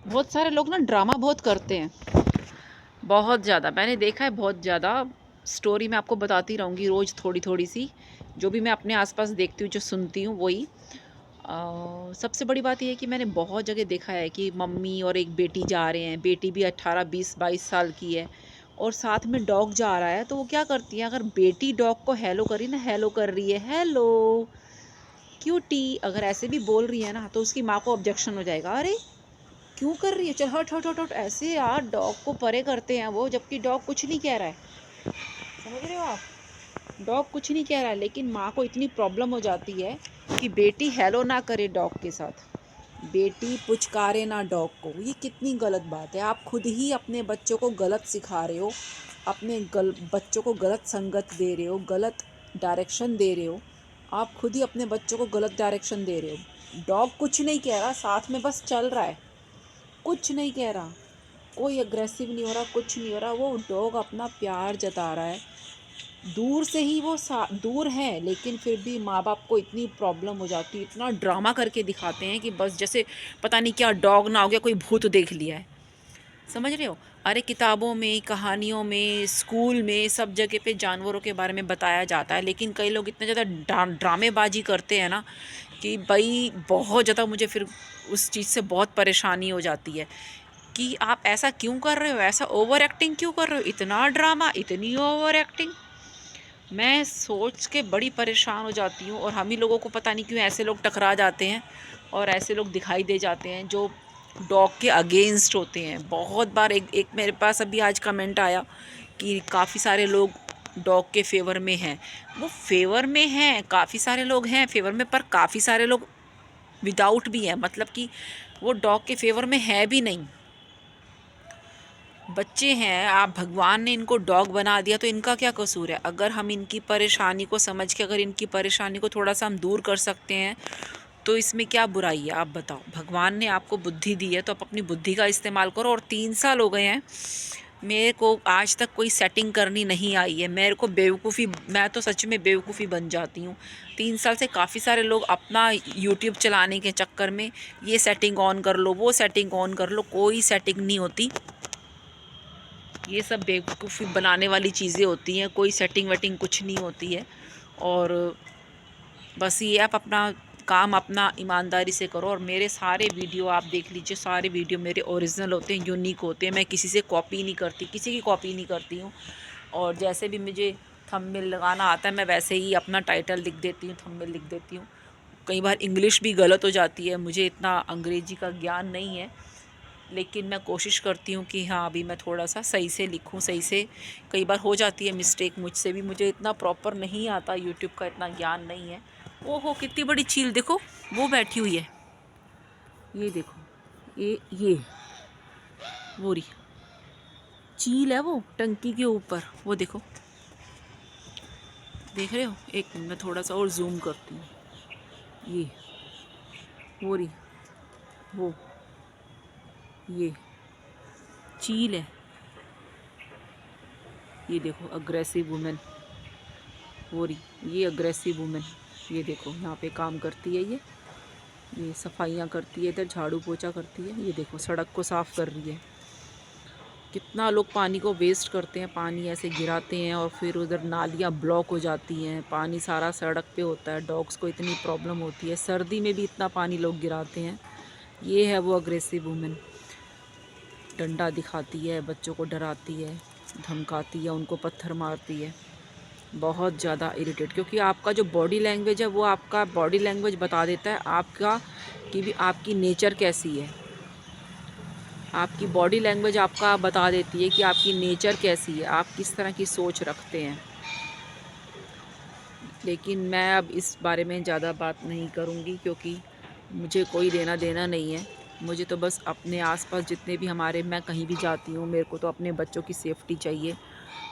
बहुत सारे लोग ना ड्रामा बहुत करते हैं, बहुत ज़्यादा मैंने देखा है, बहुत ज़्यादा। स्टोरी मैं आपको बताती रहूँगी रोज़ थोड़ी थोड़ी सी, जो भी मैं अपने आसपास देखती हूँ, जो सुनती हूँ वही। सबसे बड़ी बात ये है कि मैंने बहुत जगह देखा है कि मम्मी और एक बेटी जा रहे हैं, बेटी भी 18 20 22 साल की है और साथ में डॉग जा रहा है। तो वो क्या करती है, अगर बेटी डॉग को हेलो करी ना, हेलो कर रही है, हेलो क्यूटी, अगर ऐसे भी बोल रही है ना, तो उसकी माँ को ऑब्जेक्शन हो जाएगा, अरे क्यों कर रही है, चल हट हट हट हट, ऐसे यार डॉग को परे करते हैं वो, जबकि डॉग कुछ नहीं कह रहा है। समझ रहे हो आप? डॉग कुछ नहीं कह रहा है, लेकिन माँ को इतनी प्रॉब्लम हो जाती है कि बेटी हेलो ना करे डॉग के साथ, बेटी पुचकारे ना डॉग को। ये कितनी गलत बात है। आप खुद ही अपने बच्चों को गलत सिखा रहे हो, अपने बच्चों को गलत संगत दे रहे हो, गलत डायरेक्शन दे रहे हो। आप खुद ही अपने बच्चों को गलत डायरेक्शन दे रहे हो। डॉग कुछ नहीं कह रहा, साथ में बस चल रहा है, कुछ नहीं कह रहा, कोई अग्रेसिव नहीं हो रहा, कुछ नहीं हो रहा। वो डॉग अपना प्यार जता रहा है। दूर से ही वो दूर है, लेकिन फिर भी माँ बाप को इतनी प्रॉब्लम हो जाती है, इतना ड्रामा करके दिखाते हैं कि बस जैसे पता नहीं क्या डॉग ना हो गया, कोई भूत देख लिया है। समझ रहे हो? अरे किताबों में, कहानियों में, स्कूल में, सब जगह पे जानवरों के बारे में बताया जाता है, लेकिन कई लोग इतने ज़्यादा ड्रामेबाजी करते हैं ना कि भाई बहुत ज़्यादा मुझे फिर उस चीज़ से बहुत परेशानी हो जाती है कि आप ऐसा क्यों कर रहे हो, ऐसा ओवर एक्टिंग क्यों कर रहे हो, इतना ड्रामा, इतनी ओवर एक्टिंग। मैं सोच के बड़ी परेशान हो जाती हूँ। और हम ही लोगों को पता नहीं क्यों ऐसे लोग टकरा जाते हैं और ऐसे लोग दिखाई दे जाते हैं जो डॉग के अगेंस्ट होते हैं। बहुत बार एक एक मेरे पास अभी आज कमेंट आया कि काफ़ी सारे लोग डॉग के फेवर में हैं। वो फेवर में हैं, काफ़ी सारे लोग हैं फेवर में, पर काफ़ी सारे लोग विदाउट भी हैं, मतलब कि वो डॉग के फेवर में है भी नहीं। बच्चे हैं, आप भगवान ने इनको डॉग बना दिया तो इनका क्या कसूर है? अगर हम इनकी परेशानी को समझ के, अगर इनकी परेशानी को थोड़ा सा हम दूर कर सकते हैं तो इसमें क्या बुराई है? आप बताओ। भगवान ने आपको बुद्धि दी है तो आप अपनी बुद्धि का इस्तेमाल करो। और 3 साल हो गए हैं मेरे को, आज तक कोई सेटिंग करनी नहीं आई है। मेरे को बेवकूफ़ी, मैं तो सच में बेवकूफ़ी बन जाती हूँ। 3 साल से काफ़ी सारे लोग अपना यूट्यूब चलाने के चक्कर में ये सेटिंग ऑन कर लो, वो सेटिंग ऑन कर लो, कोई सेटिंग नहीं होती। ये सब बेवकूफ़ी बनाने वाली चीज़ें होती हैं, कोई सेटिंग वेटिंग कुछ नहीं होती है। और बस ये आप अपना काम अपना ईमानदारी से करो। और मेरे सारे वीडियो आप देख लीजिए, सारे वीडियो मेरे ओरिजिनल होते हैं, यूनिक होते हैं। मैं किसी से कॉपी नहीं करती, किसी की कॉपी नहीं करती हूँ। और जैसे भी मुझे थंबनेल लगाना आता है, मैं वैसे ही अपना टाइटल लिख देती हूँ, थंबनेल लिख देती हूँ। कई बार इंग्लिश भी गलत हो जाती है, मुझे इतना अंग्रेजी का ज्ञान नहीं है, लेकिन मैं कोशिश करती हूँ कि हाँ अभी मैं थोड़ा सा सही से लिखूँ, सही से। कई बार हो जाती है मिस्टेक मुझसे भी, मुझे इतना प्रॉपर नहीं आता, यूट्यूब का इतना ज्ञान नहीं है। ओहो कितनी बड़ी चील देखो, वो बैठी हुई है, ये देखो, ये वो रही चील है, वो टंकी के ऊपर, वो देखो, देख रहे हो? एक मिनट मैं थोड़ा सा और जूम करती हूँ। ये वो रही, वो ये चील है, ये देखो अग्रेसिव वुमेन, वो रही ये अग्रेसिव वुमेन। ये देखो यहाँ पे काम करती है, ये सफाइयाँ करती है, इधर झाड़ू पोछा करती है। ये देखो सड़क को साफ़ कर रही है। कितना लोग पानी को वेस्ट करते हैं, पानी ऐसे गिराते हैं और फिर उधर नालियाँ ब्लॉक हो जाती हैं, पानी सारा सड़क पे होता है। डॉग्स को इतनी प्रॉब्लम होती है, सर्दी में भी इतना पानी लोग गिराते हैं। ये है वो अग्रेसिव वुमेन, डंडा दिखाती है, बच्चों को डराती है, धमकाती है, उनको पत्थर मारती है। बहुत ज़्यादा इरिटेट, क्योंकि आपका जो बॉडी लैंग्वेज है वो आपका बॉडी लैंग्वेज बता देता है आपका कि भी आपकी नेचर कैसी है। आपकी बॉडी लैंग्वेज आपका बता देती है कि आपकी नेचर कैसी है, आप किस तरह की सोच रखते हैं। लेकिन मैं अब इस बारे में ज़्यादा बात नहीं करूँगी, क्योंकि मुझे कोई देना देना नहीं है। मुझे तो बस अपने आसपास जितने भी हमारे, मैं कहीं भी जाती हूँ, मेरे को तो अपने बच्चों की सेफ्टी चाहिए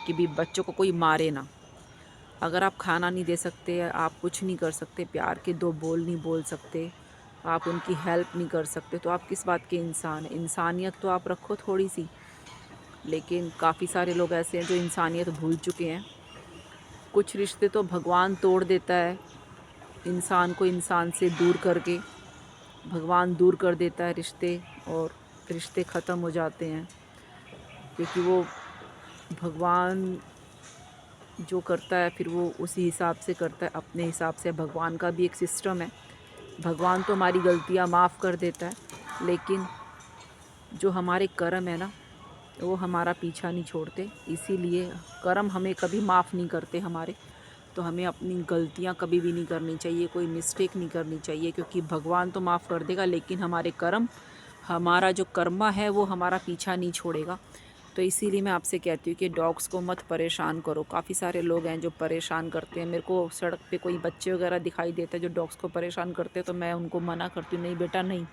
कि भी बच्चों को कोई मारे ना। अगर आप खाना नहीं दे सकते, आप कुछ नहीं कर सकते, प्यार के 2 बोल नहीं बोल सकते, आप उनकी हेल्प नहीं कर सकते, तो आप किस बात के इंसान हैं? इंसानियत तो आप रखो थोड़ी सी। लेकिन काफ़ी सारे लोग ऐसे हैं जो इंसानियत भूल चुके हैं। कुछ रिश्ते तो भगवान तोड़ देता है, इंसान को इंसान से दूर करके भगवान दूर कर देता है रिश्ते। और रिश्ते ख़त्म हो जाते हैं, क्योंकि वो भगवान जो करता है फिर वो उसी हिसाब से करता है, अपने हिसाब से। भगवान का भी एक सिस्टम है, भगवान तो हमारी गलतियाँ माफ़ कर देता है, लेकिन जो हमारे कर्म है ना, वो हमारा पीछा नहीं छोड़ते। इसीलिए कर्म हमें कभी माफ़ नहीं करते हमारे। तो हमें अपनी गलतियाँ कभी भी नहीं करनी चाहिए, कोई मिस्टेक नहीं करनी चाहिए, क्योंकि भगवान तो माफ़ कर देगा, लेकिन हमारे कर्म, हमारा जो कर्मा है वो हमारा पीछा नहीं छोड़ेगा। तो इसीलिए मैं आपसे कहती हूँ कि डॉग्स को मत परेशान करो। काफ़ी सारे लोग हैं जो परेशान करते हैं। मेरे को सड़क पे कोई बच्चे वगैरह दिखाई देते हैं जो डॉग्स को परेशान करते हैं, तो मैं उनको मना करती हूँ, नहीं बेटा नहीं,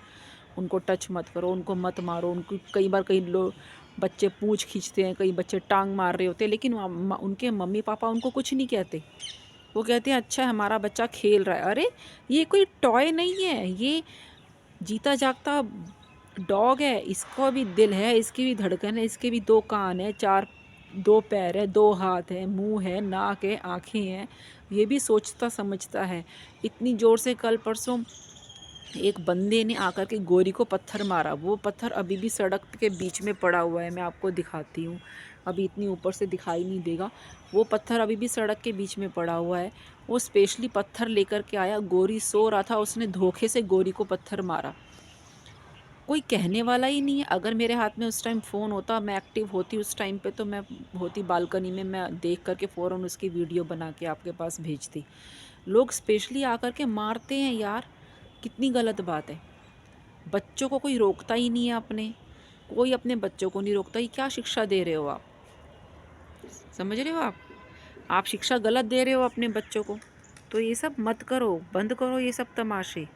उनको टच मत करो, उनको मत मारो। उनको कई बार कई लोग बच्चे पूँछ खींचते हैं, कई बच्चे टांग मार रहे होते हैं, लेकिन उनके मम्मी पापा उनको कुछ नहीं कहते। वो कहते हैं अच्छा हमारा बच्चा खेल रहा है। अरे ये कोई टॉय नहीं है, ये जीता जागता डॉग है, इसका भी दिल है, इसकी भी धड़कन है, इसके भी 2 कान है, 2 पैर है, 2 हाथ है, मुंह है, नाक है, आँखें हैं, ये भी सोचता समझता है। इतनी ज़ोर से कल परसों एक बंदे ने आकर के गोरी को पत्थर मारा, वो पत्थर अभी भी सड़क के बीच में पड़ा हुआ है। मैं आपको दिखाती हूँ, अभी इतनी ऊपर से दिखाई नहीं देगा। वो पत्थर अभी भी सड़क के बीच में पड़ा हुआ है। वो स्पेशली पत्थर लेकर के आया, गोरी सो रहा था, उसने धोखे से गोरी को पत्थर मारा। कोई कहने वाला ही नहीं है। अगर मेरे हाथ में उस टाइम फ़ोन होता, मैं एक्टिव होती उस टाइम पे, तो मैं होती बालकनी में, मैं देख करके फ़ौरन उसकी वीडियो बना के आपके पास भेजती। लोग स्पेशली आकर के मारते हैं यार, कितनी गलत बात है। बच्चों को कोई रोकता ही नहीं है, अपने कोई अपने बच्चों को नहीं रोकता। ये क्या शिक्षा दे रहे हो आप? समझ रहे हो आप शिक्षा गलत दे रहे हो अपने बच्चों को। तो ये सब मत करो, बंद करो ये सब तमाशे,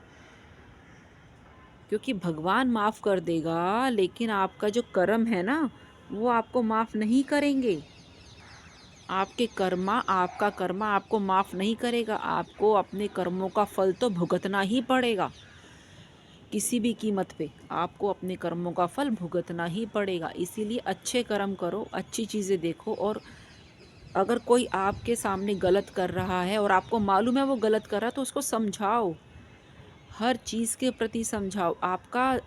क्योंकि भगवान माफ़ कर देगा, लेकिन आपका जो कर्म है ना, वो आपको माफ़ नहीं करेंगे। आपका कर्मा आपको माफ़ नहीं करेगा। आपको अपने कर्मों का फल तो भुगतना ही पड़ेगा, किसी भी कीमत पे आपको अपने कर्मों का फल भुगतना ही पड़ेगा। इसीलिए अच्छे कर्म करो, अच्छी चीज़ें देखो, और अगर कोई आपके सामने गलत कर रहा है और आपको मालूम है वो गलत कर रहा है, तो उसको समझाओ, हर चीज़ के प्रति समझाओ। आपका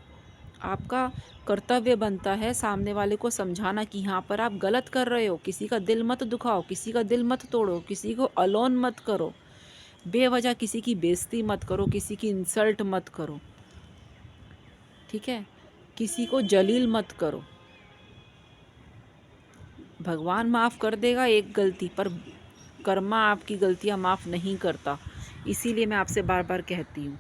आपका कर्तव्य बनता है सामने वाले को समझाना कि यहाँ पर आप गलत कर रहे हो। किसी का दिल मत दुखाओ, किसी का दिल मत तोड़ो, किसी को अलोन मत करो, बेवजह किसी की बेइज्जती मत करो, किसी की इंसल्ट मत करो, ठीक है? किसी को जलील मत करो। भगवान माफ़ कर देगा एक गलती, पर कर्मा आपकी गलतियाँ माफ़ नहीं करता। इसीलिए मैं आपसे बार बार कहती हूँ।